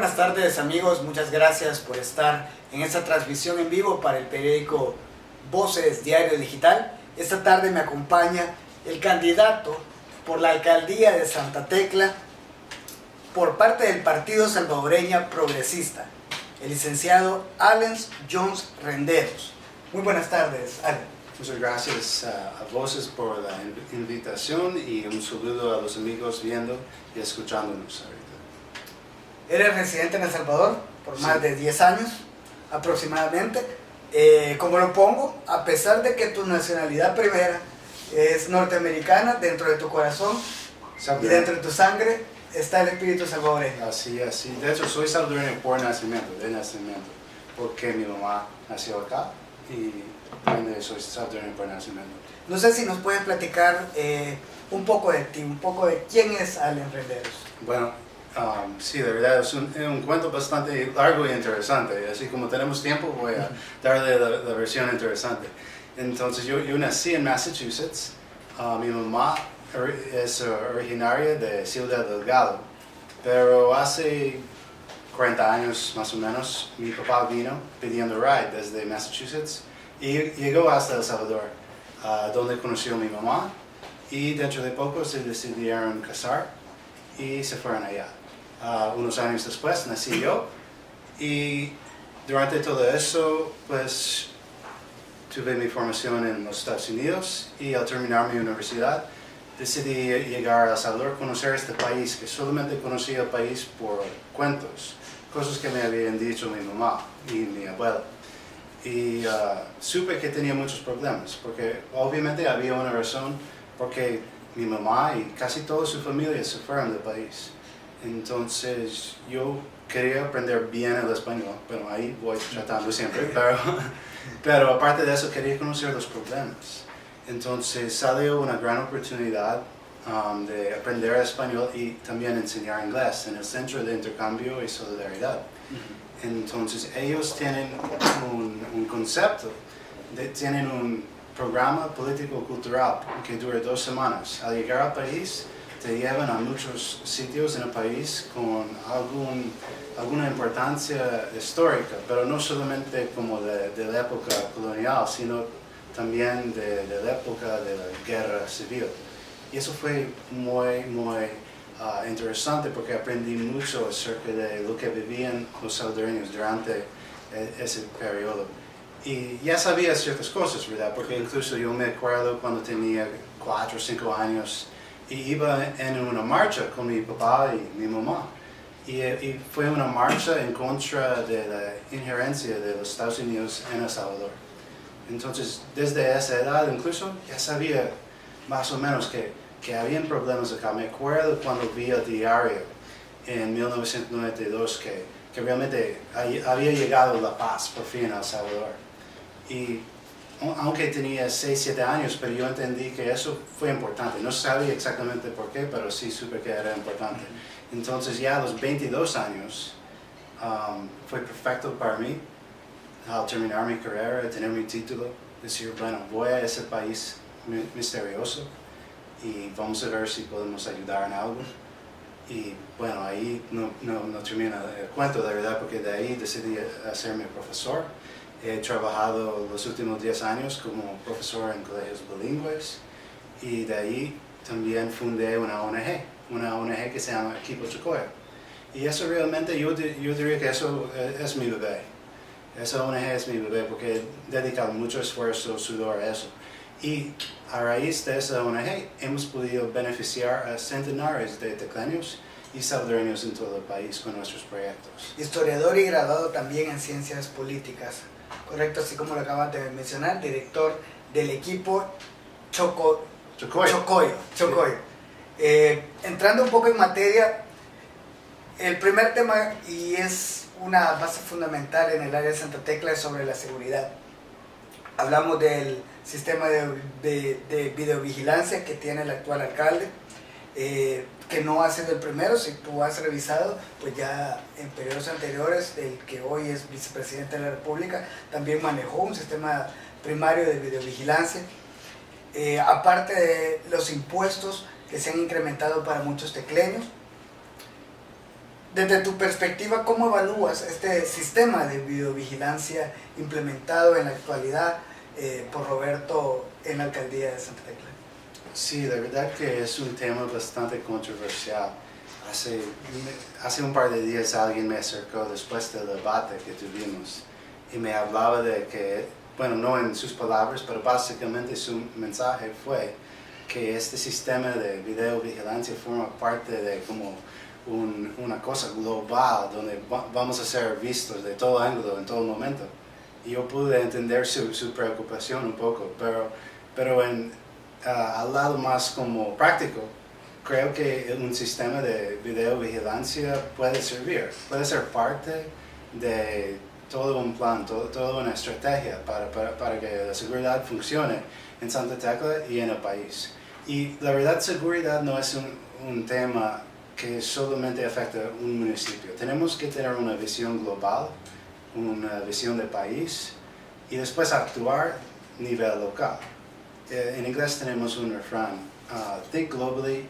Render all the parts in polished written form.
buenas tardes amigos, muchas gracias por estar en esta transmisión en vivo para el periódico Voces Diario Digital. Esta tarde me acompaña el candidato por la alcaldía de Santa Tecla por parte del Partido Salvadoreña Progresista, el licenciado Allen Jones Renderos. Muy buenas tardes, Allen. Muchas gracias a Voces por la invitación y un saludo a los amigos viendo y escuchándonos ahorita. Eres residente en El Salvador por más de 10 años aproximadamente. Como lo pongo, a pesar de que tu nacionalidad primera es norteamericana, dentro de tu corazón y dentro de tu sangre está el espíritu salvadoreño. Así. De hecho, soy salvadoreño por nacimiento, porque mi mamá nació acá y soy salvadoreño por nacimiento. No sé si nos puedes platicar un poco de ti, un poco de quién es Allen Renderos. Bueno, sí, de verdad es un cuento bastante largo y interesante. Así como tenemos tiempo, voy a darle la versión interesante. Entonces, yo nací en Massachusetts. Mi mamá es originaria de Ciudad Delgado, pero hace 40 años más o menos, mi papá vino pidiendo ride desde Massachusetts y llegó hasta El Salvador, donde conoció a mi mamá, y dentro de poco se decidieron casar y se fueron allá. Unos años después nací yo, y durante todo eso pues tuve mi formación en los Estados Unidos, y al terminar mi universidad decidí llegar a El Salvador, conocer este país, que solamente conocía el país por cuentos, cosas que me habían dicho mi mamá y mi abuela. Y supe que tenía muchos problemas, porque obviamente había una razón porque mi mamá y casi toda su familia se fueron del país. Entonces yo quería aprender bien el español, pero ahí voy tratando siempre, pero aparte de eso quería conocer los problemas. Entonces salió una gran oportunidad de aprender español y también enseñar inglés en el Centro de Intercambio y Solidaridad. Entonces ellos tienen un concepto, tienen un programa político-cultural que dura 2 semanas. Al llegar al país te llevan a muchos sitios en el país con alguna importancia histórica, pero no solamente como de la época colonial, sino también de la época de la guerra civil. Y eso fue muy interesante, porque aprendí mucho acerca de lo que vivían los salvadoreños durante ese periodo. Y ya sabía ciertas cosas, ¿verdad? Porque incluso yo me acuerdo cuando tenía 4 o 5 años y iba en una marcha con mi papá y mi mamá. Y fue una marcha en contra de la injerencia de los Estados Unidos en El Salvador. Entonces, desde esa edad incluso ya sabía más o menos que habían problemas acá. Me acuerdo cuando vi el diario en 1992 que realmente había llegado la paz por fin a El Salvador. Y aunque tenía 6, 7 años, pero yo entendí que eso fue importante. No sabía exactamente por qué, pero sí supe que era importante. Entonces ya a los 22 años fue perfecto para mí, al terminar mi carrera, tener mi título, decir, bueno, voy a ese país misterioso y vamos a ver si podemos ayudar en algo. Y bueno, ahí no termina el cuento, de verdad, porque de ahí decidí hacerme profesor. He trabajado los últimos 10 años como profesor en colegios bilingües, y de ahí también fundé una ONG que se llama Equipo Chocoyo. Y eso realmente, yo diría que eso es mi bebé. Esa ONG es mi bebé porque he dedicado mucho esfuerzo, sudor a eso. Y a raíz de esa ONG hemos podido beneficiar a centenares de tecleños y salvadoreños en todo el país con nuestros proyectos. Historiador y graduado también en Ciencias Políticas, correcto, así como lo acabas de mencionar, director del equipo Chocoyo. Entrando un poco en materia, el primer tema, y es una base fundamental en el área de Santa Tecla, es sobre la seguridad. Hablamos del sistema de videovigilancia que tiene el actual alcalde, que no ha sido el primero. Si tú has revisado, pues ya en periodos anteriores, el que hoy es vicepresidente de la República también manejó un sistema primario de videovigilancia. Aparte de los impuestos que se han incrementado para muchos tecleños, Desde tu perspectiva, ¿cómo evalúas este sistema de videovigilancia implementado en la actualidad por Roberto en la alcaldía de Santa Tecla? Sí, la verdad que es un tema bastante controversial. Hace un par de días alguien me acercó después del debate que tuvimos y me hablaba de que, bueno, no en sus palabras, pero básicamente su mensaje fue que este sistema de videovigilancia forma parte de como una cosa global donde vamos a ser vistos de todo ángulo en todo momento. Y yo pude entender su preocupación un poco, pero al lado más como práctico, creo que un sistema de videovigilancia puede servir, puede ser parte de todo un plan, toda una estrategia para que la seguridad funcione en Santa Tecla y en el país. Y la verdad, seguridad no es un tema que solamente afecta a un municipio. Tenemos que tener una visión global, una visión de país y después actuar a nivel local. En inglés tenemos un refrán, think globally,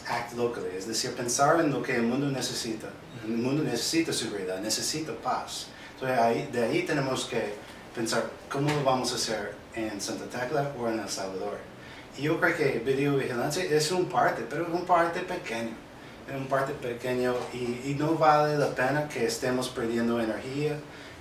act locally, es decir, pensar en lo que el mundo necesita. El mundo necesita seguridad, necesita paz. Entonces de ahí tenemos que pensar cómo lo vamos a hacer en Santa Tecla o en El Salvador. Y yo creo que videovigilancia es un parte, pero es un parte pequeño. Es un parte pequeño y no vale la pena que estemos perdiendo energía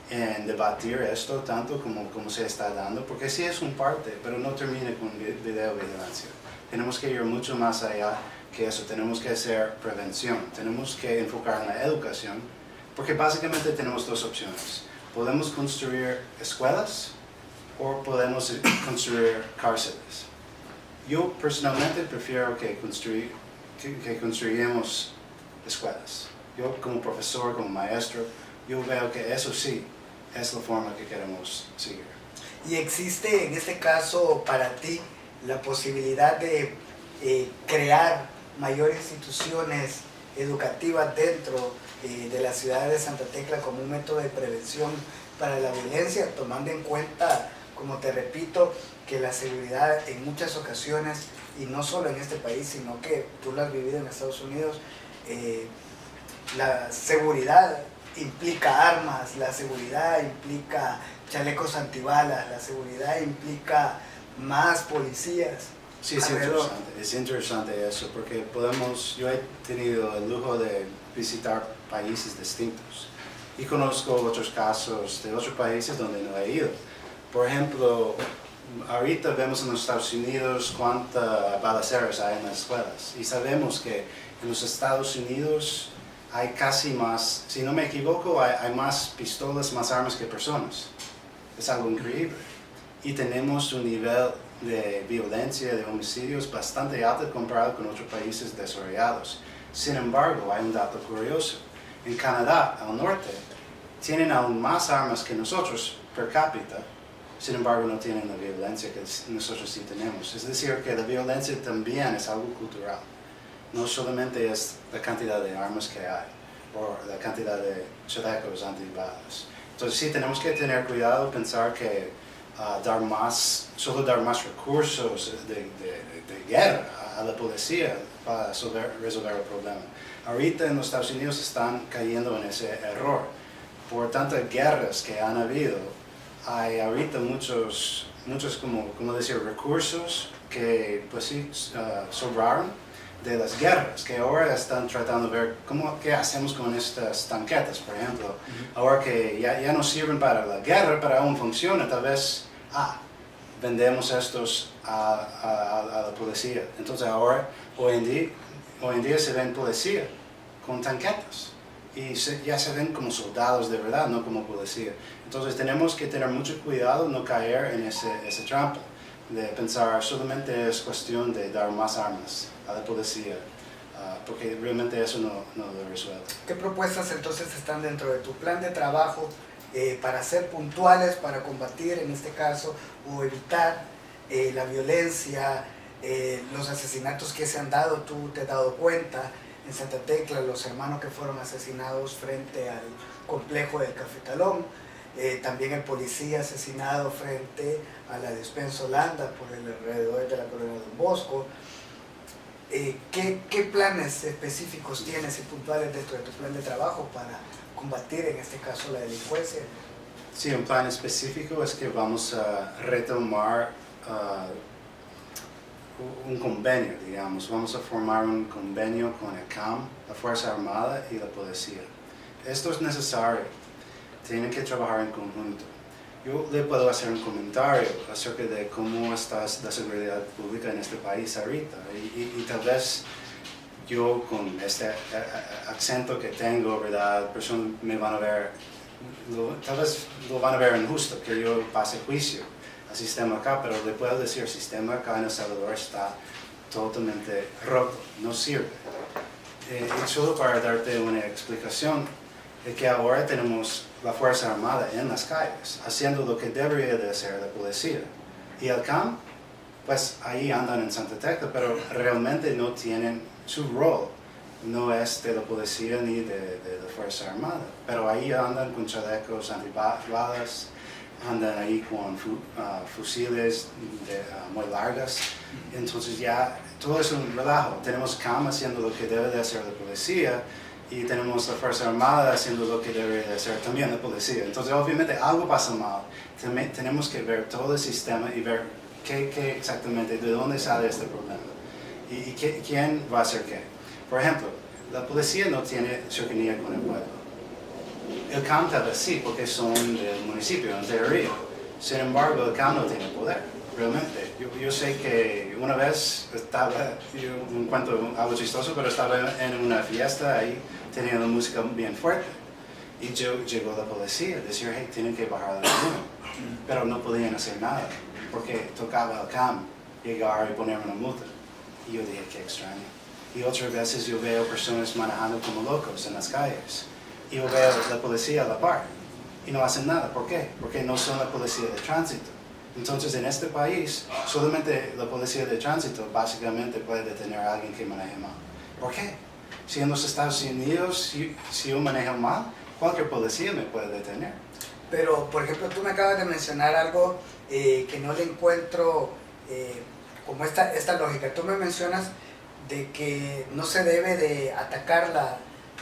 en debatir esto tanto como se está dando, porque sí es un parte, pero no termina con videovigilancia. Tenemos que ir mucho más allá que eso, tenemos que hacer prevención, tenemos que enfocar en la educación, porque básicamente tenemos dos opciones. Podemos construir escuelas o podemos construir cárceles. Yo personalmente prefiero que construyamos escuelas. Yo como profesor, como maestro, yo veo que eso sí es la forma que queremos seguir. ¿Y existe en este caso para ti la posibilidad de crear mayores instituciones educativas dentro de la ciudad de Santa Tecla como un método de prevención para la violencia, tomando en cuenta, como te repito, que la seguridad en muchas ocasiones, y no solo en este país, sino que tú lo has vivido en Estados Unidos, la seguridad implica armas, la seguridad implica chalecos antibalas, la seguridad implica más policías? Sí, es interesante eso, porque yo he tenido el lujo de visitar países distintos y conozco otros casos de otros países donde no he ido. Por ejemplo, ahorita vemos en los Estados Unidos cuántas balaceras hay en las escuelas y sabemos que en los Estados Unidos hay casi más, si no me equivoco, hay más pistolas, más armas que personas. Es algo increíble. Y tenemos un nivel de violencia, de homicidios bastante alto comparado con otros países desarrollados. Sin embargo, hay un dato curioso. En Canadá, al norte, tienen aún más armas que nosotros per cápita. Sin embargo, no tienen la violencia que nosotros sí tenemos. Es decir, que la violencia también es algo cultural. No solamente es la cantidad de armas que hay o la cantidad de chalecos antibalas. Entonces sí, tenemos que tener cuidado, pensar que solo dar más recursos de guerra a la policía para resolver el problema. Ahorita en los Estados Unidos están cayendo en ese error. Por tantas guerras que han habido, hay ahorita muchos como decir, recursos que pues sí sobraron de las guerras, que ahora están tratando de ver qué hacemos con estas tanquetas, por ejemplo. Ahora que ya no sirven para la guerra, pero aún funciona, tal vez vendemos estos a la policía. Entonces ahora, hoy en día se ven policía con tanquetas y ya se ven como soldados de verdad, no como policía. Entonces tenemos que tener mucho cuidado, no caer en ese trampa de pensar solamente es cuestión de dar más armas a la policía, porque realmente eso no lo resuelve. ¿Qué propuestas entonces están dentro de tu plan de trabajo para ser puntuales, para combatir en este caso o evitar la violencia, los asesinatos que se han dado? Tú te has dado cuenta en Santa Tecla, los hermanos que fueron asesinados frente al complejo del Cafetalón, también el policía asesinado frente a la despensa Holanda por el alrededor de la colonia Don Bosco. ¿qué planes específicos tienes y puntuales dentro de tu plan de trabajo para combatir en este caso la delincuencia? Sí, un plan específico es que vamos a retomar un convenio, digamos. Vamos a formar un convenio con el CAM, la Fuerza Armada y la Policía. Esto es necesario. Tienen que trabajar en conjunto. Yo le puedo hacer un comentario acerca de cómo está la seguridad pública en este país ahorita. Y tal vez yo con este acento que tengo, ¿verdad? Personas me van a ver, tal vez lo van a ver injusto, que yo pase juicio al sistema acá, pero le puedo decir, el sistema acá en El Salvador está totalmente roto, no sirve. Y solo para darte una explicación, es que ahora tenemos la Fuerza Armada en las calles, haciendo lo que debería de hacer la policía. Y el CAM, pues ahí andan en Santa Tecla, pero realmente no tienen su rol. No es de la policía ni de la Fuerza Armada, pero ahí andan con chalecos antibalas, andan ahí con fusiles muy largas. Entonces ya todo es un relajo. Tenemos CAM haciendo lo que debe de hacer la policía, y tenemos la Fuerza Armada haciendo lo que debe de hacer también la policía. Entonces, obviamente, algo pasa mal. Tenemos que ver todo el sistema y ver qué exactamente, de dónde sale este problema. Y quién va a hacer qué. Por ejemplo, la policía no tiene cercanía con el pueblo. El CAM tal vez sí, porque son del municipio, en teoría. Sin embargo, el CAM no tiene poder, realmente. Yo sé que una vez estaba, yo un cuento algo chistoso, pero estaba en una fiesta ahí, tenía la música bien fuerte. Y llegó la policía, decía, hey, tienen que bajar el volumen. Pero no podían hacer nada, porque tocaba el CAM llegar y poner una multa. Y yo dije, qué extraño. Y otras veces yo veo personas manejando como locos en las calles. Y yo veo la policía a la par. Y no hacen nada. ¿Por qué? Porque no son la policía de tránsito. Entonces, en este país, solamente la policía de tránsito básicamente puede detener a alguien que maneje mal. ¿Por qué? Si en los Estados Unidos, si yo manejo mal, cualquier policía me puede detener. Pero, por ejemplo, tú me acabas de mencionar algo que no le encuentro como esta lógica. Tú me mencionas de que no se debe de atacar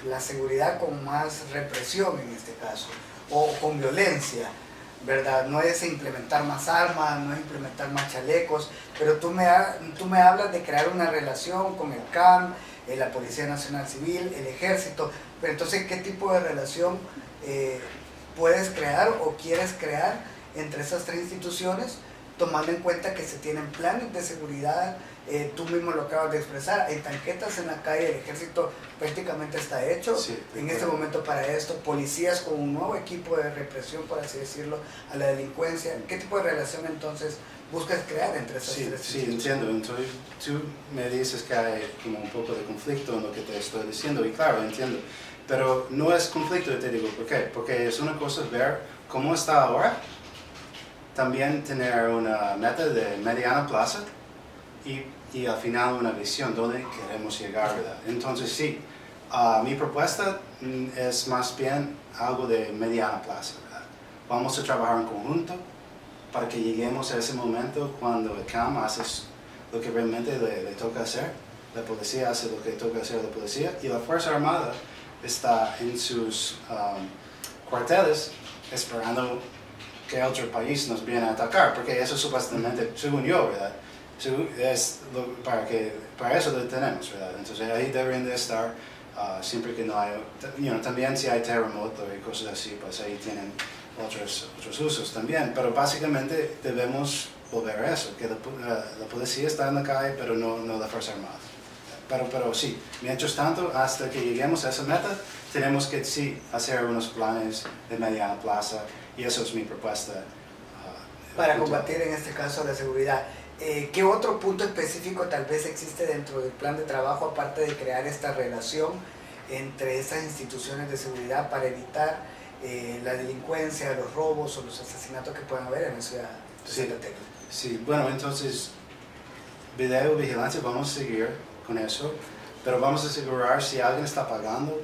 la seguridad con más represión en este caso, o con violencia, ¿verdad? No es implementar más armas, no es implementar más chalecos, pero tú me hablas de crear una relación con el CAM, la Policía Nacional Civil, el Ejército, pero entonces, ¿qué tipo de relación puedes crear o quieres crear entre esas tres instituciones, tomando en cuenta que se tienen planes de seguridad? Tú mismo lo acabas de expresar, hay tanquetas en la calle, el ejército prácticamente está hecho Sí, en este momento para esto, policías con un nuevo equipo de represión, por así decirlo, a la delincuencia. ¿Qué tipo de relación entonces buscas crear entre esas tres Sí, instituciones? entiendo. Entonces, tú me dices que hay como un poco de conflicto en lo que te estoy diciendo, y claro, entiendo. Pero no es conflicto, te digo, ¿por qué? Porque es una cosa ver cómo está ahora, también tener una meta de mediana plaza, y al final una visión donde queremos llegar, ¿verdad? Entonces sí, mi propuesta es más bien algo de mediana plaza, ¿verdad? Vamos a trabajar en conjunto para que lleguemos a ese momento cuando el CAM hace lo que realmente le toca hacer, la policía hace lo que toca hacer a la policía, y la Fuerza Armada está en sus cuarteles esperando que otro país nos viene a atacar, porque eso supuestamente, según yo, ¿verdad? Para eso lo tenemos, ¿verdad? Entonces ahí deberían de estar siempre que no hay, también si hay terremoto y cosas así, pues ahí tienen otros usos también, pero básicamente debemos volver a eso, que la policía está en la calle, pero no la Fuerza Armada. Pero sí, mientras tanto, hasta que lleguemos a esa meta, tenemos que sí hacer unos planes de mediana plaza, y eso es mi propuesta. Para combatir en este caso la seguridad. ¿Qué otro punto específico tal vez existe dentro del plan de trabajo, aparte de crear esta relación entre estas instituciones de seguridad para evitar la delincuencia, los robos o los asesinatos que puedan haber en la ciudad de Santa Tecla? Sí, bueno, entonces, videovigilancia, vamos a seguir con eso, pero vamos a asegurar si alguien está pagando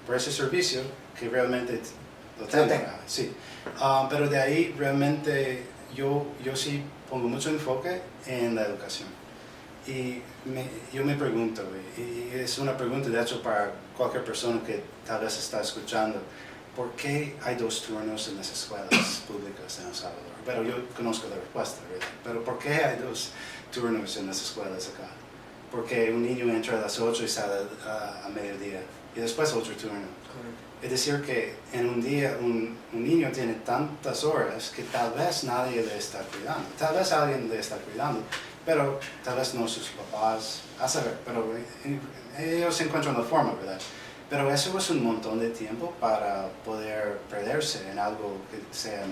por ese servicio, que realmente lo tenga. Sí. Pero de ahí realmente yo sí pongo mucho enfoque en la educación. Y yo me pregunto, y es una pregunta de hecho para cualquier persona que tal vez está escuchando, ¿por qué hay 2 turnos en las escuelas públicas en El Salvador? Pero yo conozco la respuesta, ¿verdad? Pero ¿por qué hay 2 turnos en las escuelas acá? Porque un niño entra a las 8 y sale a mediodía, y después otro turno. Es decir, que en un día un niño tiene tantas horas que tal vez nadie le está cuidando. Tal vez alguien le está cuidando, pero tal vez no sus papás, a saber, pero ellos encuentran la forma, ¿verdad? Pero eso es un montón de tiempo para poder perderse en algo que sea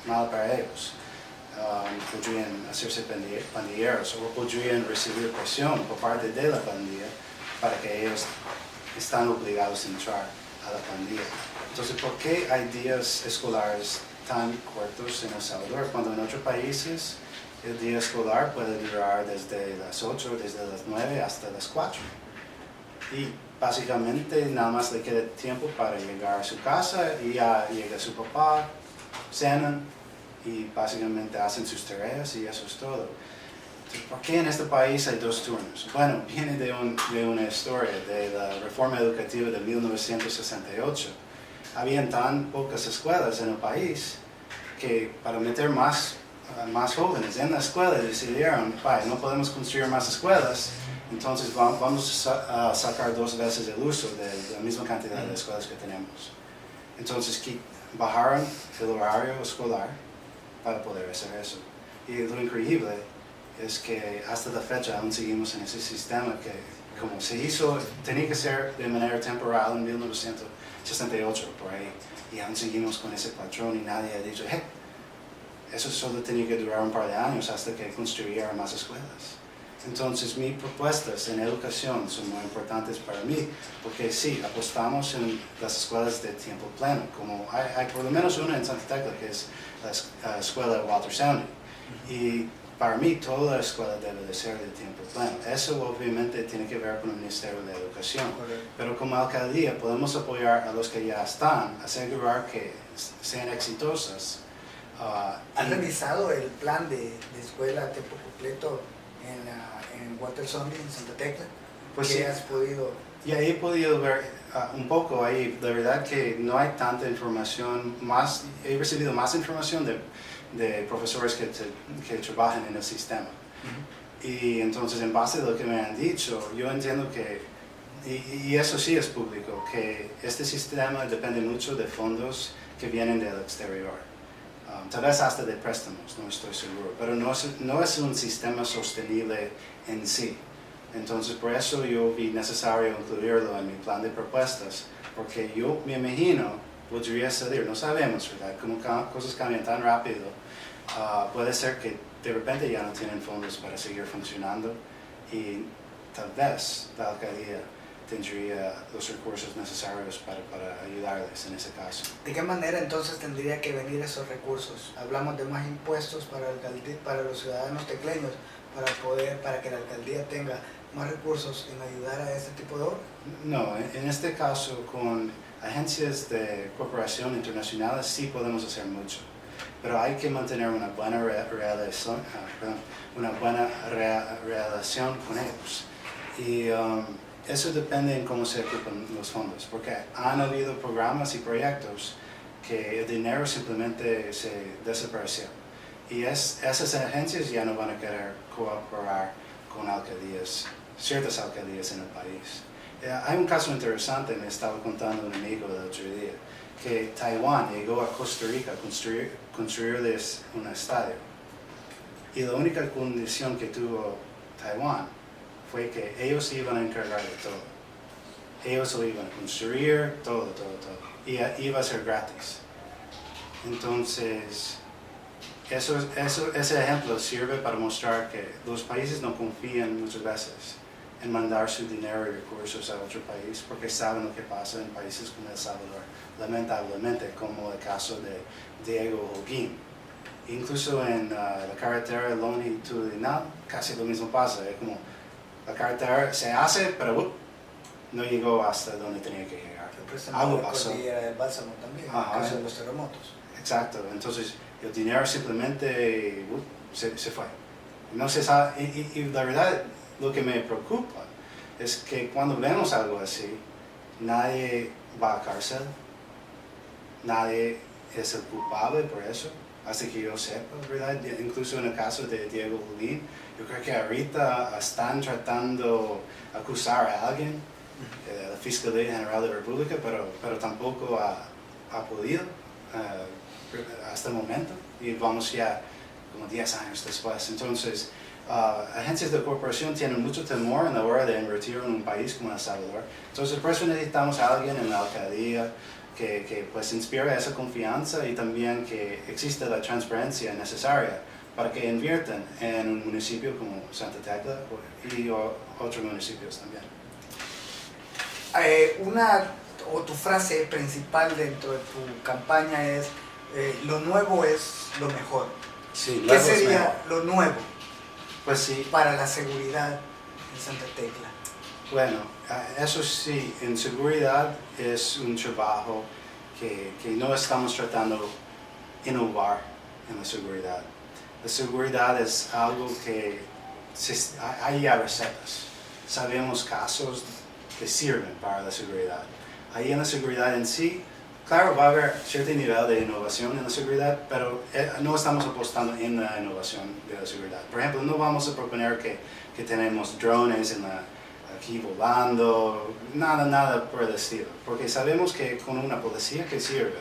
malo para ellos. Podrían hacerse pandilleros o podrían recibir presión por parte de la pandilla para que ellos están obligados a entrar a la pandilla. Entonces, ¿por qué hay días escolares tan cortos en El Salvador cuando en otros países el día escolar puede durar desde las 8, desde las 9 hasta las 4? Y básicamente nada más le queda tiempo para llegar a su casa y ya llega su papá, cenan y básicamente hacen sus tareas y eso es todo. Entonces, ¿por qué en este país hay 2 turnos? Bueno, viene de una historia de la reforma educativa de 1968. Habían tan pocas escuelas en el país que para meter más jóvenes en la escuela decidieron, no podemos construir más escuelas, entonces vamos a sacar 2 veces el uso de la misma cantidad de escuelas que tenemos. Entonces bajaron el horario escolar para poder hacer eso. Y lo increíble es que hasta la fecha aún seguimos en ese sistema que como se hizo, tenía que ser de manera temporal en 1968 por ahí, y aún seguimos con ese patrón y nadie ha dicho, hey, eso solo tenía que durar un par de años hasta que construyeran más escuelas. Entonces mis propuestas en educación son muy importantes para mí, porque sí, apostamos en las escuelas de tiempo pleno, como hay por lo menos una en Santa Tecla que es la escuela Walter Sounding, y para mí toda la escuela debe de ser de tiempo pleno. Eso obviamente tiene que ver con el Ministerio de Educación, pero como alcaldía podemos apoyar a los que ya están, asegurar que sean exitosas. ¿Has revisado el plan de escuela a tiempo completo en Walter Sounding, en Santa Tecla? Pues ¿Qué sí, has podido? ya he podido ver un poco ahí. La verdad que no hay tanta información, he recibido más información de profesores que trabajan en el sistema. Y entonces en base a lo que me han dicho, yo entiendo que, y eso sí es público, que este sistema depende mucho de fondos que vienen del exterior. Tal vez hasta de préstamos, no estoy seguro, pero no es un sistema sostenible en sí. Entonces por eso yo vi necesario incluirlo en mi plan de propuestas, porque yo me imagino podría salir, no sabemos, ¿verdad? Como cosas cambian tan rápido, puede ser que de repente ya no tienen fondos para seguir funcionando y tal vez la alcaldía tendría los recursos necesarios para ayudarles en ese caso. ¿De qué manera entonces tendría que venir esos recursos? Hablamos de más impuestos para los ciudadanos tecleños, para que la alcaldía tenga más recursos en ayudar a este tipo de obras. No, en este caso con agencias de cooperación internacionales sí podemos hacer mucho, pero hay que mantener una buena relación con ellos. Y eso depende en cómo se ocupan los fondos, porque han habido programas y proyectos que el dinero simplemente se desapareció. Y esas agencias ya no van a querer cooperar con alcaldías, ciertas alcaldías en el país. Hay un caso interesante, me estaba contando un amigo el otro día, que Taiwán llegó a Costa Rica a construirles un estadio. Y la única condición que tuvo Taiwán fue que ellos iban a encargar de todo. Ellos lo iban a construir, todo. Y iba a ser gratis. Entonces, ese ejemplo sirve para mostrar que los países no confían muchas veces en mandar su dinero y recursos a otro país porque saben lo que pasa en países como El Salvador, lamentablemente, como el caso de Diego Holguín. Incluso en la carretera longitudinal casi lo mismo pasa, es como la carretera se hace, pero no llegó hasta donde tenía que llegar. Algo pasó. El bálsamo también, en el caso de los terremotos. Exacto, entonces el dinero simplemente se fue. No se sabe, y la verdad, lo que me preocupa es que cuando vemos algo así, nadie va a cárcel, nadie es el culpable por eso, hasta que yo sepa, ¿verdad? Incluso en el caso de Diego Lulín, yo creo que ahorita están tratando de acusar a alguien, la Fiscalía General de la República, pero tampoco ha podido hasta el momento, y vamos ya como 10 años después. Entonces, agencias de corporación tienen mucho temor en la hora de invertir en un país como El Salvador. Entonces, por eso necesitamos a alguien en la alcaldía que pues inspire esa confianza y también que exista la transparencia necesaria para que inviertan en un municipio como Santa Tecla y otros municipios también. Tu frase principal dentro de tu campaña es lo nuevo es lo mejor. Sí, ¿Qué sería lo nuevo pues sí, para la seguridad en Santa Tecla? bueno, eso sí, en seguridad es un trabajo que no estamos tratando de innovar en la seguridad. La seguridad es algo que hay ya recetas. Sabemos casos que sirven para la seguridad. Ahí en la seguridad en sí, claro, va a haber cierto nivel de innovación en la seguridad, pero no estamos apostando en la innovación de la seguridad. Por ejemplo, no vamos a proponer que tenemos drones aquí volando, nada por el estilo, porque sabemos que con una policía que sirve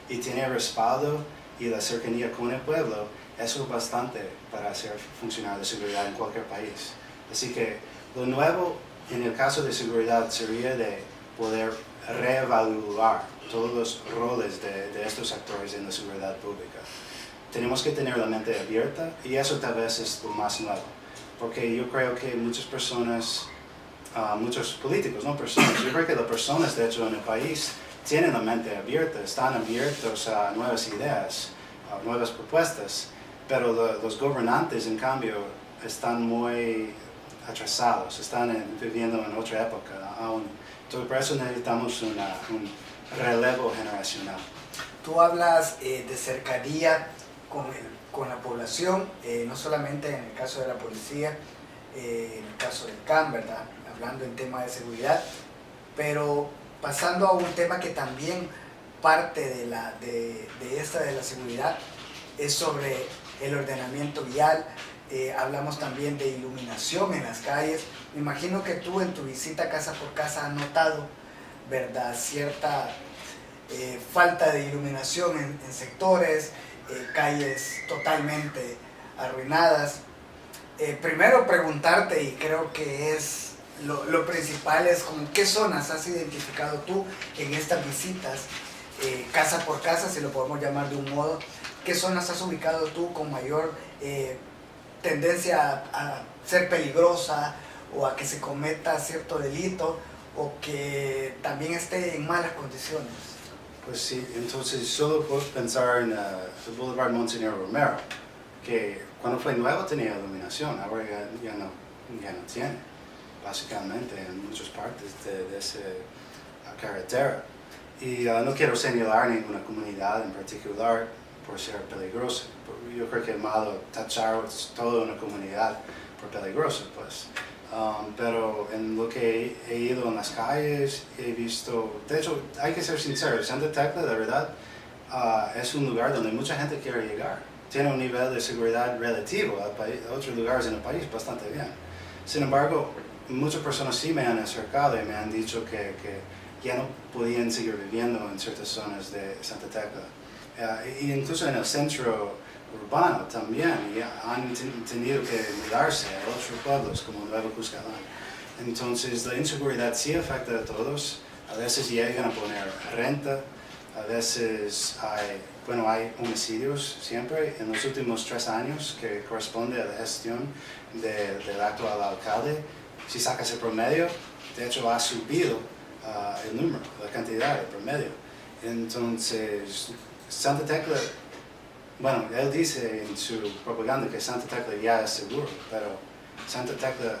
y tiene respaldo y la cercanía con el pueblo, eso es bastante para hacer funcionar la seguridad en cualquier país. Así que lo nuevo en el caso de seguridad sería de poder reevaluar todos los roles de estos actores en la seguridad pública. Tenemos que tener la mente abierta y eso tal vez es lo más nuevo, porque yo creo que muchas personas, muchos políticos, no personas, yo creo que las personas de hecho en el país tienen la mente abierta, están abiertos a nuevas ideas, a nuevas propuestas, pero los gobernantes en cambio están muy atrasados, están viviendo en otra época aún. Entonces por eso necesitamos un relevo generacional. Tú hablas de cercanía con la población, no solamente en el caso de la policía, en el caso del CAN, ¿verdad? Hablando en tema de seguridad, pero pasando a un tema que también parte de la seguridad es sobre el ordenamiento vial. Hablamos también de iluminación en las calles. Me imagino que tú en tu visita casa por casa has notado, ¿verdad?, cierta falta de iluminación en sectores, calles totalmente arruinadas. Primero preguntarte, y creo que es lo principal, es como qué zonas has identificado tú en estas visitas, casa por casa, si lo podemos llamar de un modo, qué zonas has ubicado tú con mayor tendencia a ser peligrosa o a que se cometa cierto delito o que también esté en malas condiciones. Pues sí, entonces solo puedo pensar en el Boulevard Monseñor Romero, que cuando fue nuevo tenía iluminación, ahora ya no tiene, básicamente en muchas partes de esa carretera. Y no quiero señalar ninguna comunidad en particular por ser peligrosa. Yo creo que es malo tachar toda una comunidad por peligrosa, pues. Pero en lo que he ido en las calles, he visto, de hecho, hay que ser sincero, Santa Tecla, de verdad, es un lugar donde mucha gente quiere llegar. Tiene un nivel de seguridad relativo a otros lugares en el país bastante bien. Sin embargo, muchas personas sí me han acercado y me han dicho que ya no podían seguir viviendo en ciertas zonas de Santa Tecla. Incluso en el centro urbano también, y han tenido que mudarse a otros pueblos como Nuevo Cuscatlán. Entonces la inseguridad sí afecta a todos, a veces llegan a poner renta, a veces hay homicidios siempre. En los últimos 3 años, que corresponde a la gestión del actual alcalde, si sacas el promedio, de hecho ha subido el número, la cantidad, el promedio. Entonces, Santa Tecla, bueno, él dice en su propaganda que Santa Tecla ya es seguro, pero Santa Tecla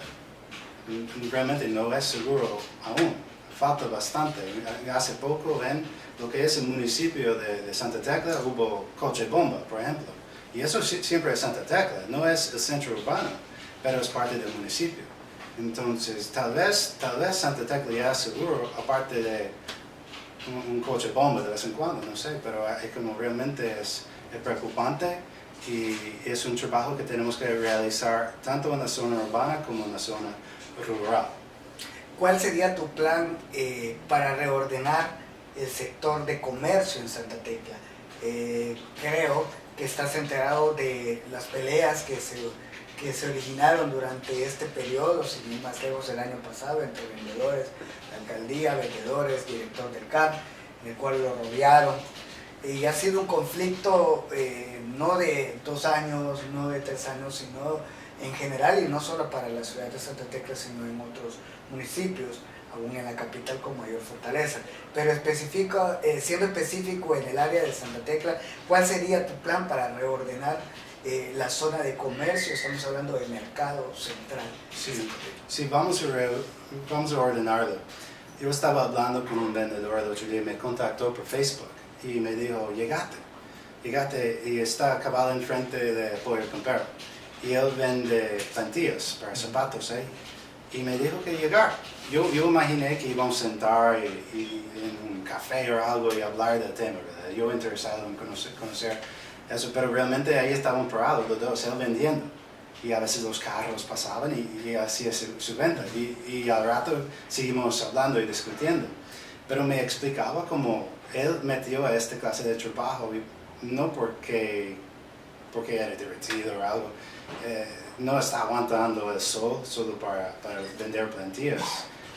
realmente no es seguro aún, falta bastante. Hace poco en lo que es el municipio de Santa Tecla hubo coche bomba, por ejemplo, Y eso siempre es Santa Tecla, no es el centro urbano, pero es parte del municipio. Entonces, tal vez Santa Tecla ya seguro, aparte de un coche bomba de vez en cuando, no sé, pero es como realmente es preocupante y es un trabajo que tenemos que realizar tanto en la zona urbana como en la zona rural. ¿Cuál sería tu plan para reordenar el sector de comercio en Santa Tecla? Creo que estás enterado de las peleas que se originaron durante este periodo, sin ir más lejos el año pasado, entre vendedores, la alcaldía, vendedores, director del CAP, en el cual lo rodearon. Y ha sido un conflicto no de 2 años, no de 3 años, sino en general, y no solo para la ciudad de Santa Tecla, sino en otros municipios, aún en la capital con mayor fortaleza. Pero siendo específico en el área de Santa Tecla, ¿cuál sería tu plan para reordenar la zona de comercio? Estamos hablando del mercado central. Sí, vamos a ordenarlo. Yo estaba hablando con un vendedor el otro día, me contactó por Facebook y me dijo, llegate, y está cabal enfrente de Pollo Campero. Y él vende plantillas para zapatos ahí. Y me dijo que llegar. Yo imaginé que íbamos a sentar en un café o algo y hablar del tema, ¿verdad? Yo interesado en conocer eso, pero realmente ahí estaban parados los dos, él vendiendo. Y a veces los carros pasaban y hacía su venta. Y al rato seguimos hablando y discutiendo. Pero me explicaba cómo él metió a esta clase de trabajo, no porque era divertido o algo. No está aguantando el sol solo para vender plantillas.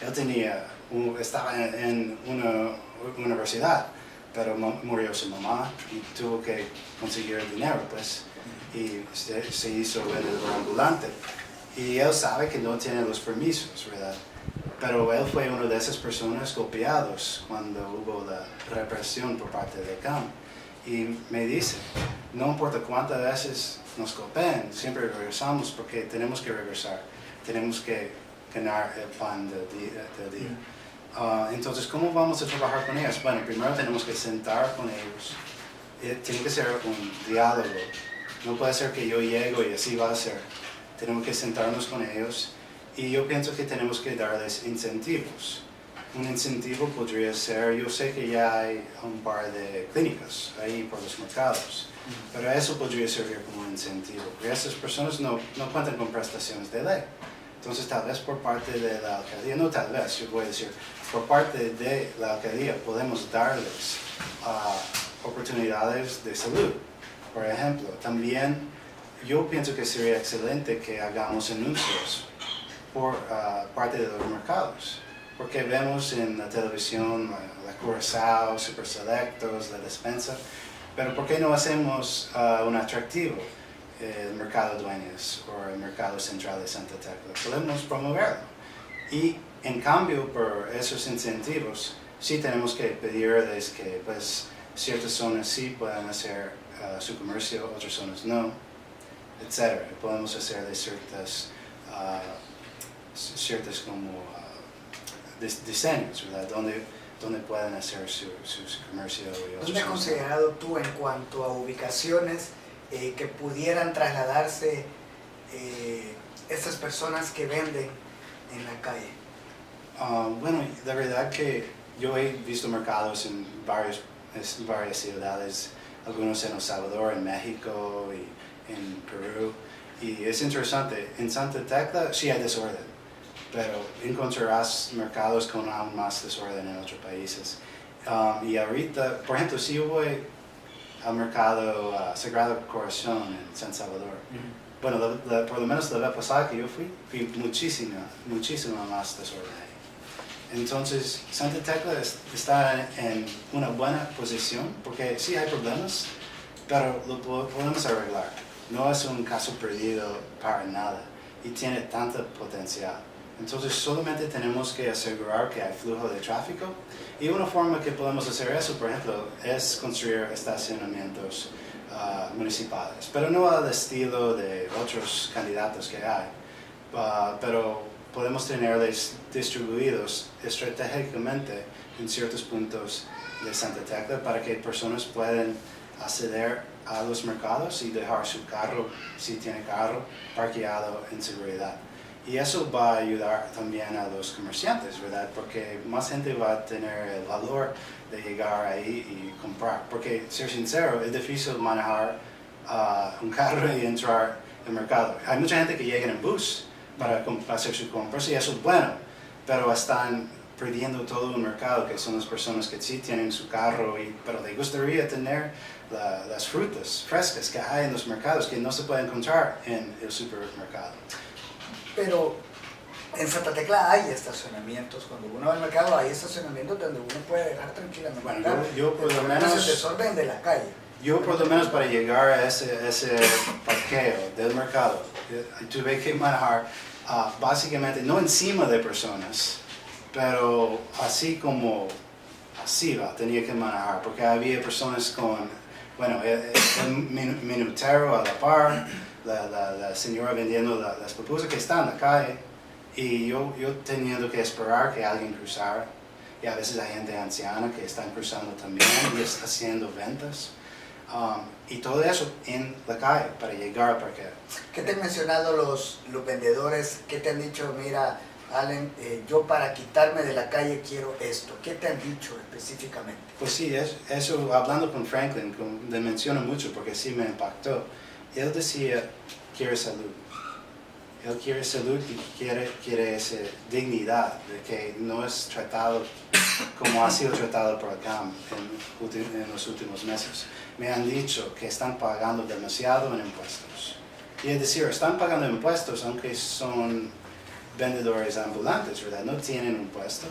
Él estaba en una universidad, pero murió su mamá y tuvo que conseguir el dinero, pues, y se hizo vendedor ambulante. Y él sabe que no tiene los permisos, ¿verdad? Pero él fue una de esas personas golpeados cuando hubo la represión por parte del CAM. Y me dice, no importa cuántas veces nos golpeen, siempre regresamos porque tenemos que regresar, tenemos que ganar el pan del día. Entonces, ¿cómo vamos a trabajar con ellos? Bueno, primero tenemos que sentar con ellos, tiene que ser un diálogo, no puede ser que yo llego y así va a ser, tenemos que sentarnos con ellos y yo pienso que tenemos que darles incentivos. Un incentivo podría ser, yo sé que ya hay un par de clínicas ahí por los mercados, pero eso podría servir como un incentivo, porque esas personas no cuentan con prestaciones de ley. Entonces tal vez por parte de la alcaldía, no tal vez, yo voy a decir, por parte de la alcaldía podemos darles oportunidades de salud. Por ejemplo, también yo pienso que sería excelente que hagamos anuncios por parte de los mercados. Porque vemos en la televisión la Curazao, Super Selectos, la despensa, pero ¿por qué no hacemos un atractivo? El mercado Dueñas o el mercado central de Santa Tecla. Podemos promoverlo. Y en cambio, por esos incentivos, sí tenemos que pedirles que pues, ciertas zonas sí puedan hacer su comercio, otras zonas no, etc. Podemos hacerles ciertas como diseños, ¿verdad? Donde pueden hacer su comercio. ¿Dónde has considerado tú en cuanto a ubicaciones que pudieran trasladarse estas personas que venden en la calle? Bueno, la verdad que yo he visto mercados en varias ciudades, algunos en El Salvador, en México y en Perú, y es interesante. En Santa Tecla sí hay desorden, pero encontrarás mercados con aún más desorden en otros países. Y ahorita, por ejemplo, si yo voy al mercado Sagrado Corazón en San Salvador, bueno, por lo menos la vez pasada que yo fui muchísimo más desorden ahí. Entonces, Santa Tecla está en una buena posición, porque sí hay problemas, pero lo podemos arreglar. No es un caso perdido para nada y tiene tanto potencial. Entonces solamente tenemos que asegurar que hay flujo de tráfico y una forma que podemos hacer eso, por ejemplo, es construir estacionamientos municipales, pero no al estilo de otros candidatos que hay, pero podemos tenerles distribuidos estratégicamente en ciertos puntos de Santa Tecla para que personas puedan acceder a los mercados y dejar su carro, si tiene carro, parqueado en seguridad. Y eso va a ayudar también a los comerciantes, ¿verdad? Porque más gente va a tener el valor de llegar ahí y comprar. Porque, ser sincero, es difícil manejar un carro y entrar al mercado. Hay mucha gente que llega en bus para hacer sus compras y eso es bueno, pero están perdiendo todo un mercado, que son las personas que sí tienen su carro, pero les gustaría tener las frutas frescas que hay en los mercados que no se pueden encontrar en el supermercado. Pero en Santa Tecla hay estacionamientos. Cuando uno va al mercado hay estacionamientos donde uno puede dejar tranquilamente. Bueno, yo por lo menos el menos... desorden de la calle. Yo por lo menos para llegar a ese parqueo del mercado, tuve que manejar básicamente, no encima de personas, pero así como así tenía que manejar, porque había personas con, bueno, el minutero a la par, la señora vendiendo las pupusas que están en la calle, y yo teniendo que esperar que alguien cruzara, y a veces hay gente anciana que están cruzando también y haciendo ventas. Y todo eso en la calle para llegar al parqueo. ¿Qué te han mencionado los vendedores? ¿Qué te han dicho? Mira, Allen, yo para quitarme de la calle quiero esto. ¿Qué te han dicho específicamente? Pues sí, eso hablando con Franklin, le menciono mucho porque sí me impactó. Él decía, quiere salud. Él quiere salud y quiere esa dignidad de que no es tratado como ha sido tratado por acá en los últimos meses. Me han dicho que están pagando demasiado en impuestos. Y es decir, están pagando impuestos aunque son vendedores ambulantes, ¿verdad? No tienen impuesto,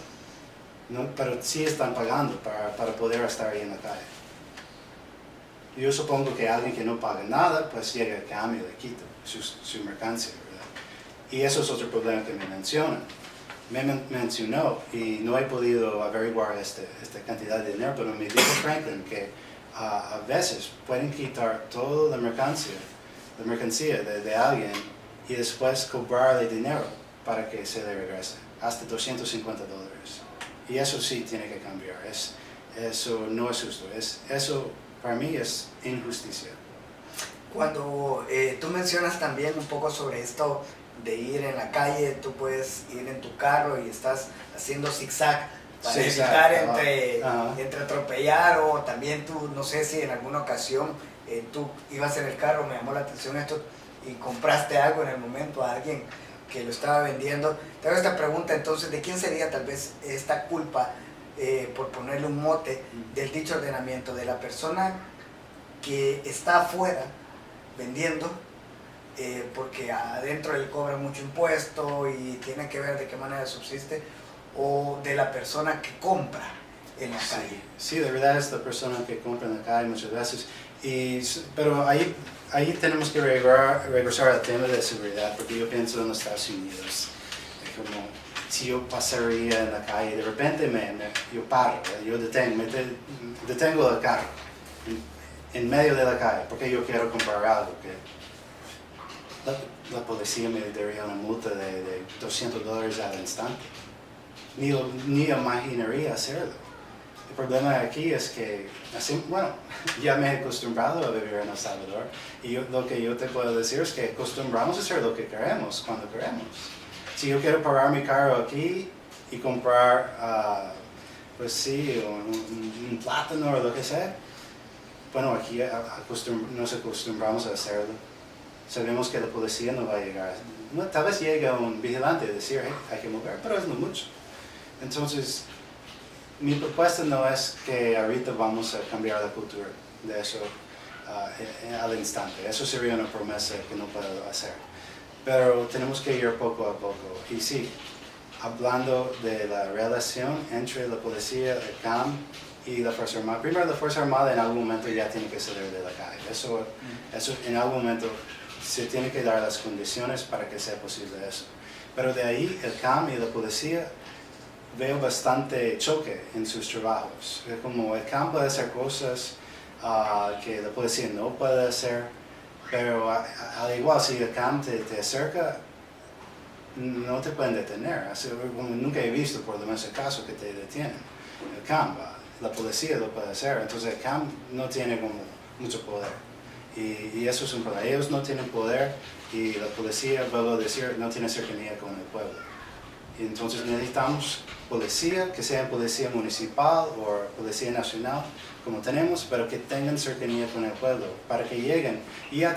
pero sí están pagando para poder estar ahí en la calle. Yo supongo que alguien que no paga nada, pues llega a cambio y le quita su mercancía, ¿verdad? Y eso es otro problema que me mencionan. Me mencionó, y no he podido averiguar esta cantidad de dinero, pero me dijo Franklin que a veces pueden quitar toda la mercancía de alguien y después cobrarle dinero para que se le regrese, hasta $250. Y eso sí tiene que cambiar, eso no es justo, eso para mí es injusticia. Cuando tú mencionas también un poco sobre esto de ir en la calle, tú puedes ir en tu carro y estás haciendo zigzag para evitar entre atropellar, o también tú, no sé si en alguna ocasión tú ibas en el carro, me llamó la atención esto, y compraste algo en el momento a alguien que lo estaba vendiendo. Te hago esta pregunta entonces, ¿de quién sería tal vez esta culpa, por ponerle un mote, del dicho ordenamiento? ¿De la persona que está afuera vendiendo, porque adentro le cobra mucho impuesto y tiene que ver de qué manera subsiste, o de la persona que compra en la calle? Sí, de verdad es la persona que compra en la calle muchas veces, pero ahí tenemos que regresar al tema de seguridad, porque yo pienso en los Estados Unidos, como si yo pasaría en la calle, de repente yo paro, yo detengo el carro en medio de la calle, porque yo quiero comprar algo que la policía me daría una multa de $200 al instante. Ni imaginaría hacerlo. El problema aquí es que, ya me he acostumbrado a vivir en El Salvador, y lo que yo te puedo decir es que acostumbramos a hacer lo que queremos, cuando queremos. Si yo quiero parar mi carro aquí y comprar, pues sí, un plátano o lo que sea, bueno, aquí nos acostumbramos a hacerlo. Sabemos que la policía no va a llegar. Tal vez llegue un vigilante a decir, hey, hay que mover, pero es no mucho. Entonces, mi propuesta no es que ahorita vamos a cambiar la cultura de eso al instante. Eso sería una promesa que no puedo hacer. Pero tenemos que ir poco a poco. Y sí, hablando de la relación entre la policía, el CAM y la Fuerza Armada. Primero, la Fuerza Armada en algún momento ya tiene que salir de la calle. Eso en algún momento se tiene que dar las condiciones para que sea posible eso. Pero de ahí, el CAM y la policía, veo bastante choque en sus trabajos. Es como el CAM puede hacer cosas que la policía no puede hacer, pero al igual si el CAM te acerca, no te pueden detener. Como nunca he visto por lo menos el caso que te detienen. El CAM, la policía lo puede hacer, entonces el CAM no tiene como mucho poder. Y eso es un problema. Ellos no tienen poder y la policía, vuelvo a decir, no tiene cercanía con el pueblo. Y entonces necesitamos policía, que sea policía municipal o policía nacional, como tenemos, pero que tengan cercanía con el pueblo, para que lleguen y ya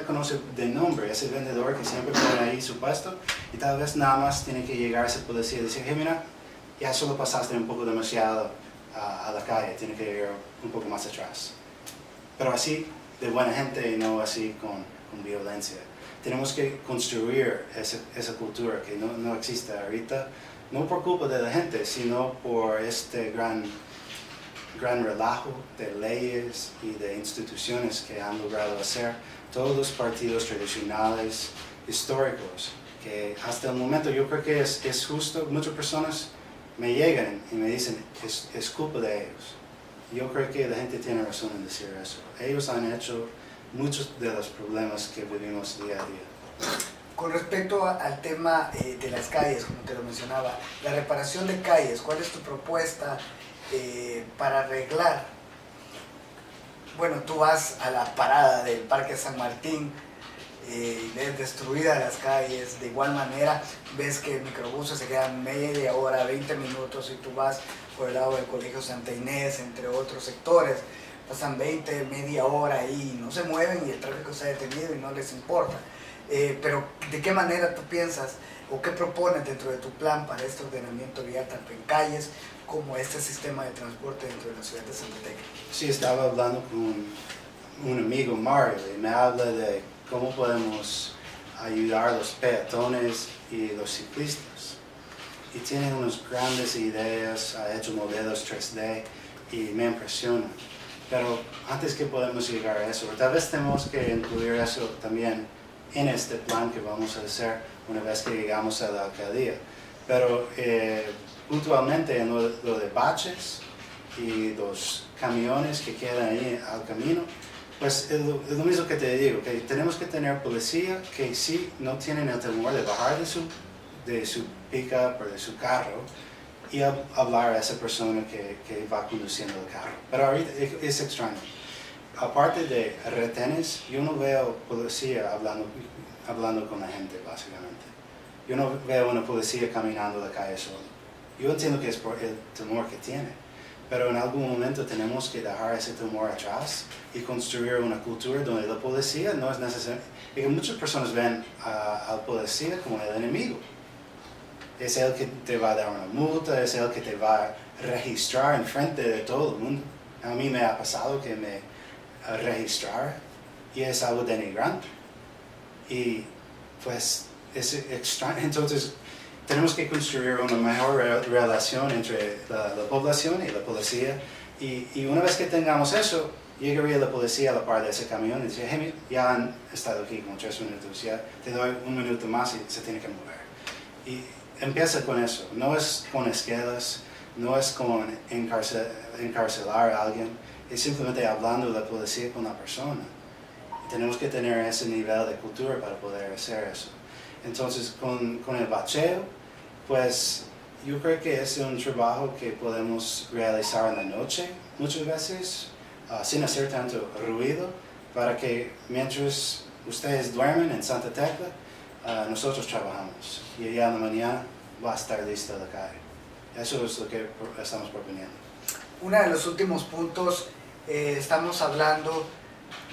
conoce de nombre ese vendedor que siempre pone ahí su puesto, y tal vez nada más tiene que llegar ese policía y decir, hey, mira, ya solo pasaste un poco demasiado a la calle, tiene que ir un poco más atrás. Pero así, de buena gente y no así con violencia. Tenemos que construir esa cultura que no existe ahorita, no por culpa de la gente, sino por este gran relajo de leyes y de instituciones que han logrado hacer todos los partidos tradicionales, históricos, que hasta el momento yo creo que es justo. Muchas personas me llegan y me dicen, es culpa de ellos. Yo creo que la gente tiene razón en decir eso. Ellos han hecho muchos de los problemas que vivimos día a día. Con respecto al tema de las calles, como te lo mencionaba, la reparación de calles, ¿cuál es tu propuesta para arreglar? Bueno, tú vas a la parada del Parque San Martín, ves destruidas las calles, de igual manera ves que microbuses se quedan media hora, 20 minutos, y tú vas por el lado del Colegio Santa Inés, entre otros sectores, pasan media hora ahí, no se mueven y el tráfico está detenido y no les importa. Pero ¿de qué manera tú piensas o qué propones dentro de tu plan para este ordenamiento vial, tanto en calles como este sistema de transporte dentro de la ciudad de Santa Tecla? Sí, estaba hablando con un amigo, Mario, y me habla de cómo podemos ayudar a los peatones y los ciclistas. Y tiene unas grandes ideas, ha hecho modelos 3D y me impresiona. Pero antes que podemos llegar a eso, tal vez tenemos que incluir eso también en este plan que vamos a hacer una vez que llegamos a la alcaldía. Pero puntualmente en lo de baches y los camiones que quedan ahí al camino, pues es lo mismo que te digo, que tenemos que tener policía que sí no tienen el temor de bajar de su pick-up o de su carro y hablar a esa persona que va conduciendo el carro. Pero ahorita es extraño. Aparte de retenes, yo no veo policía hablando con la gente, básicamente. Yo no veo una policía caminando la calle solo. Yo entiendo que es por el temor que tiene, pero en algún momento tenemos que dejar ese temor atrás y construir una cultura donde la policía no es necesaria. Y que muchas personas ven al policía como el enemigo. Es el que te va a dar una multa, es el que te va a registrar en frente de todo el mundo. A mí me ha pasado que me registrar y es algo denigrante. Y pues es extraño. Entonces tenemos que construir una mejor relación entre la población y la policía. Y una vez que tengamos eso, llegaría la policía a la par de ese camión y dice, hey, ya han estado aquí como 3 minutos, ya te doy 1 minuto más y se tiene que mover. Y empieza con eso, no es con esquelas, no es con encarcelar a alguien, es simplemente hablando de la policía con la persona. Y tenemos que tener ese nivel de cultura para poder hacer eso. Entonces, con el bacheo, pues yo creo que es un trabajo que podemos realizar en la noche, muchas veces, sin hacer tanto ruido, para que mientras ustedes duermen en Santa Tecla, nosotros trabajamos. Y ya en la mañana va a estar lista la calle. Eso es lo que estamos proponiendo. Uno de los últimos puntos, estamos hablando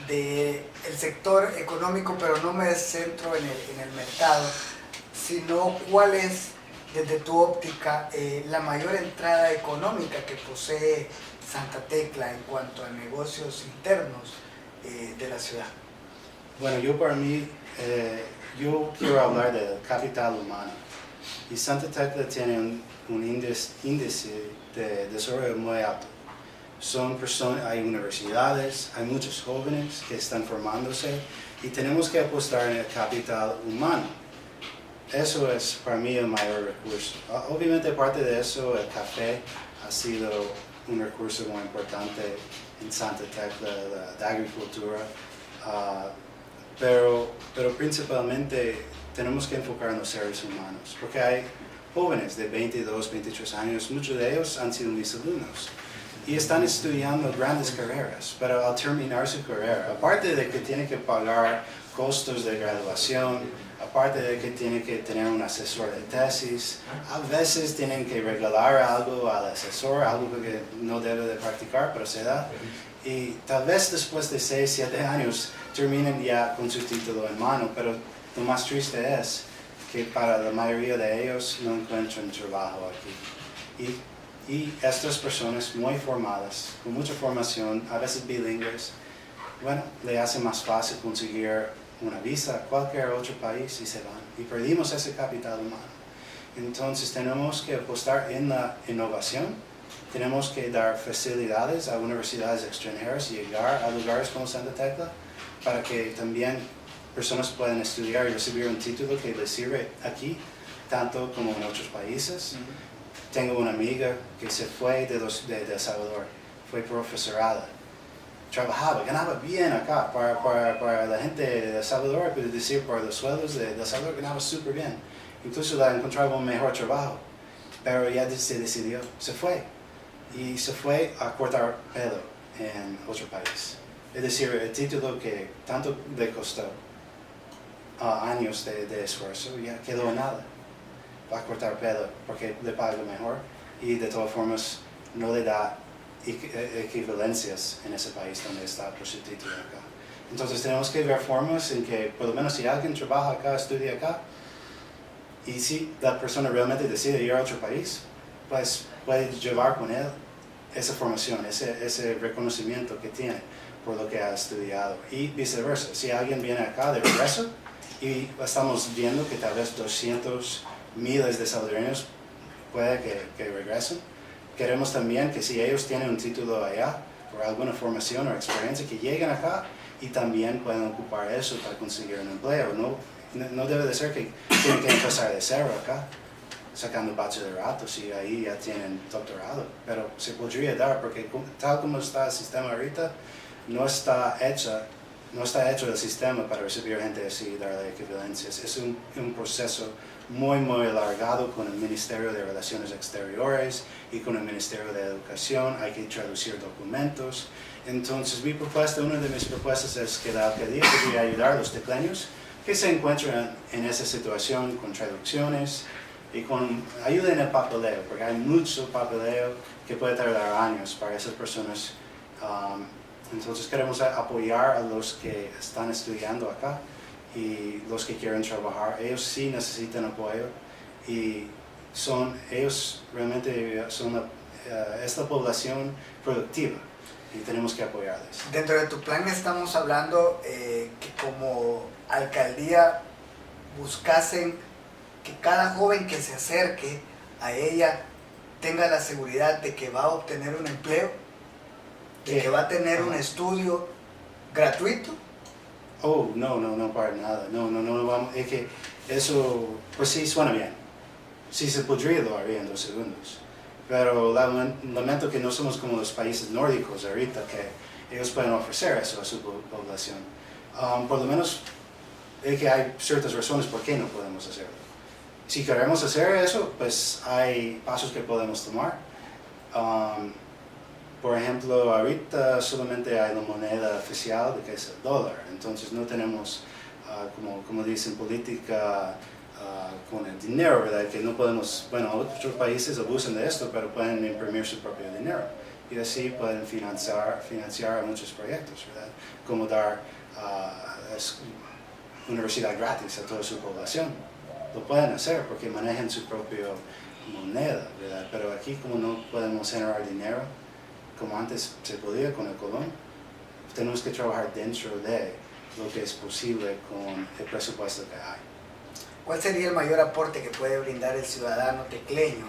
del sector económico, pero no me centro en el mercado, sino cuál es, desde tu óptica, la mayor entrada económica que posee Santa Tecla en cuanto a negocios internos de la ciudad. Bueno, yo para mí, yo quiero hablar del capital humano. Y Santa Tecla tiene un índice de desarrollo muy alto. Hay universidades, hay muchos jóvenes que están formándose y tenemos que apostar en el capital humano. Eso es para mí el mayor recurso. Obviamente parte de eso, el café ha sido un recurso muy importante en Santa Tecla, la agricultura, pero principalmente tenemos que enfocar en los seres humanos, porque hay jóvenes de 22, 23 años, muchos de ellos han sido mis alumnos. y están estudiando grandes carreras, pero al terminar su carrera, aparte de que tienen que pagar costos de graduación, aparte de que tienen que tener un asesor de tesis, a veces tienen que regalar algo al asesor, algo que no debe de practicar, pero se da. Y tal vez después de 6, 7 años terminen ya con su título en mano, pero lo más triste es que para la mayoría de ellos no encuentran trabajo aquí. Y estas personas muy formadas, con mucha formación, a veces bilingües, bueno, le hace más fácil conseguir una visa a cualquier otro país y se van. Y perdimos ese capital humano. Entonces tenemos que apostar en la innovación, tenemos que dar facilidades a universidades extranjeras y llegar a lugares como Santa Tecla para que también personas puedan estudiar y recibir un título que les sirve aquí, tanto como en otros países. Tengo una amiga que se fue de El Salvador, fue profesorada. Trabajaba, ganaba bien acá para la gente de El Salvador, pero decir, para los sueldos de El Salvador ganaba súper bien. Incluso la encontraba un mejor trabajo, pero ya se decidió, se fue. Y se fue a cortar pelo en otro país. Es decir, el título que tanto le costó años de esfuerzo ya quedó en nada. Va a cortar pelo porque le paga mejor y de todas formas no le da equivalencias en ese país donde está por su título acá. Entonces tenemos que ver formas en que por lo menos si alguien trabaja acá, estudia acá, y si la persona realmente decide ir a otro país, pues puede llevar con él esa formación, ese reconocimiento que tiene por lo que ha estudiado. Y viceversa, si alguien viene acá de regreso y estamos viendo que tal vez 200 miles de salvadoreños puede que regresen, queremos también que si ellos tienen un título allá, por alguna formación o experiencia, que lleguen acá y también puedan ocupar eso para conseguir un empleo. No debe de ser que tienen que empezar de cero acá, sacando bachilleratos y ahí ya tienen doctorado, pero se podría dar porque tal como está el sistema ahorita, no está hecho el sistema para recibir gente así y darle equivalencias. Es un proceso muy alargado con el Ministerio de Relaciones Exteriores y con el Ministerio de Educación. Hay que traducir documentos. Entonces una de mis propuestas es que la alcaldía podría ayudar a los tecleños que se encuentran en esa situación con traducciones y con ayuda en el papeleo, porque hay mucho papeleo que puede tardar años para esas personas. Entonces queremos apoyar a los que están estudiando acá y los que quieren trabajar. Ellos sí necesitan apoyo y ellos realmente son esta población productiva y tenemos que apoyarles. Dentro de tu plan estamos hablando que como alcaldía buscasen que cada joven que se acerque a ella tenga la seguridad de que va a obtener un empleo, de que va a tener un estudio gratuito. Oh, no, para nada. No, vamos, es que eso, pues sí, suena bien. Sí se podría, lo haría en 2 segundos. Pero lamento que no somos como los países nórdicos ahorita, que ellos pueden ofrecer eso a su población. Por lo menos, es que hay ciertas razones por qué no podemos hacerlo. Si queremos hacer eso, pues hay pasos que podemos tomar. Por ejemplo, ahorita solamente hay la moneda oficial, que es el dólar. Entonces no tenemos, como dicen, política con el dinero, ¿verdad? Que no podemos, bueno, otros países abusan de esto, pero pueden imprimir su propio dinero. Y así pueden financiar a muchos proyectos, ¿verdad? Como dar universidad gratis a toda su población. Lo pueden hacer porque manejan su propia moneda, ¿verdad? Pero aquí como no podemos generar dinero, como antes se podía con el colón, tenemos que trabajar dentro de lo que es posible con el presupuesto que hay. ¿Cuál sería el mayor aporte que puede brindar el ciudadano tecleño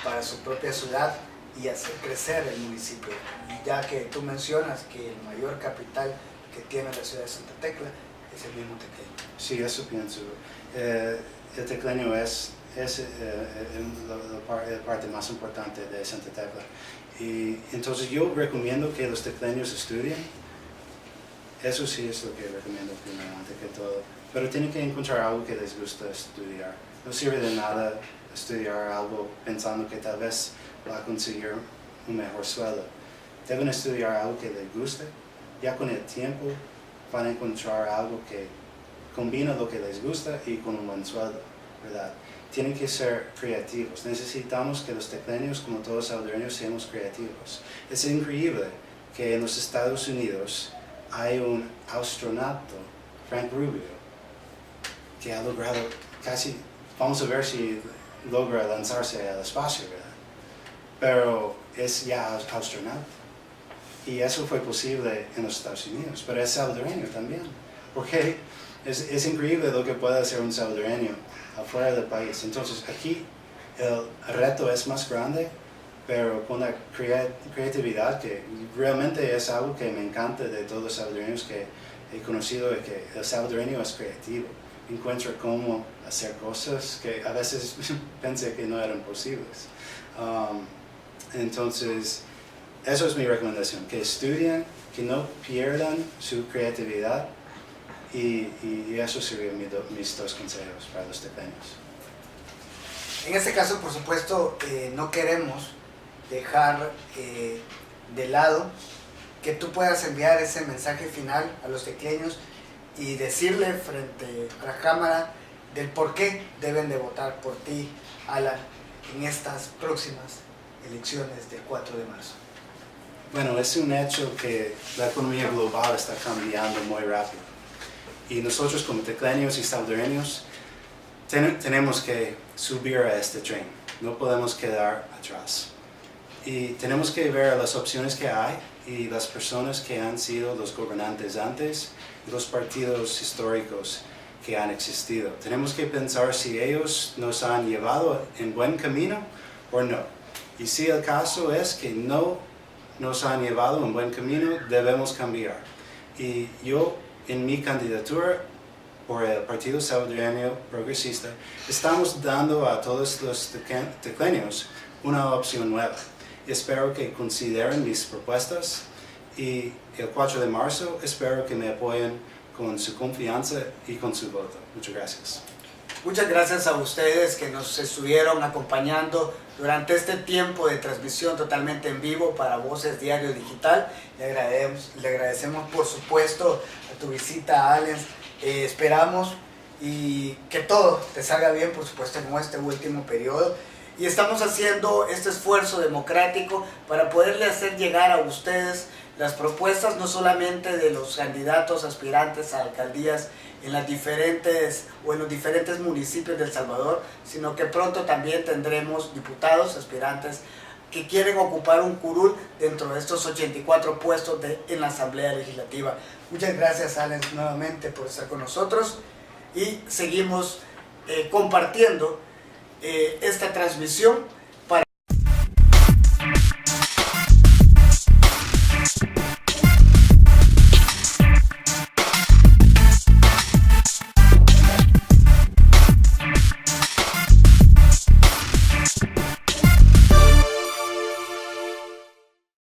para su propia ciudad y hacer crecer el municipio? Y ya que tú mencionas que el mayor capital que tiene la ciudad de Santa Tecla es el mismo tecleño. Sí, eso pienso. El tecleño es la parte más importante de Santa Tecla. Y entonces yo recomiendo que los tecleños estudien. Eso sí es lo que recomiendo primero, antes que todo. Pero tienen que encontrar algo que les gusta estudiar. No sirve de nada estudiar algo pensando que tal vez va a conseguir un mejor sueldo. Deben estudiar algo que les guste. Ya con el tiempo van a encontrar algo que combina lo que les gusta y con un buen sueldo, ¿verdad? Tienen que ser creativos. Necesitamos que los tecleños, como todos salvadoreños, seamos creativos. Es increíble que en los Estados Unidos hay un astronauta, Frank Rubio, que ha logrado casi, vamos a ver si logra lanzarse al espacio, ¿verdad? Pero es ya astronauta. Y eso fue posible en los Estados Unidos, pero es salvadoreño también. Porque es increíble lo que puede hacer un salvadoreño afuera del país. Entonces aquí el reto es más grande, pero con la creatividad, que realmente es algo que me encanta de todos los salvadoreños que he conocido, es que el salvadoreño es creativo. Encuentra cómo hacer cosas que a veces pensé que no eran posibles. Entonces, eso es mi recomendación, que estudien, que no pierdan su creatividad, y eso serían mis dos consejos para los tecleños. En este caso, por supuesto, no queremos dejar de lado que tú puedas enviar ese mensaje final a los tecleños y decirle frente a la cámara del por qué deben de votar por ti, Alan, en estas próximas elecciones del 4 de marzo. Bueno, es un hecho que la economía global está cambiando muy rápido. Y nosotros como tecleños y salvadoreños tenemos que subir a este tren. No podemos quedar atrás. Y tenemos que ver las opciones que hay y las personas que han sido los gobernantes antes y los partidos históricos que han existido. Tenemos que pensar si ellos nos han llevado en buen camino o no. Y si el caso es que no nos han llevado en buen camino, debemos cambiar. Y yo, en mi candidatura por el Partido Salvadoreño Progresista, estamos dando a todos los tecleños una opción nueva. Espero que consideren mis propuestas y el 4 de marzo espero que me apoyen con su confianza y con su voto. Muchas gracias. Muchas gracias a ustedes que nos estuvieron acompañando durante este tiempo de transmisión totalmente en vivo para Voces Diario Digital. Le agradecemos por supuesto a tu visita, Allen. Esperamos y que todo te salga bien, por supuesto, en este último periodo. Y estamos haciendo este esfuerzo democrático para poderle hacer llegar a ustedes las propuestas, no solamente de los candidatos aspirantes a alcaldías en los diferentes municipios de El Salvador, sino que pronto también tendremos diputados aspirantes que quieren ocupar un curul dentro de estos 84 puestos en la Asamblea Legislativa. Muchas gracias, Allen, nuevamente por estar con nosotros y seguimos compartiendo esta transmisión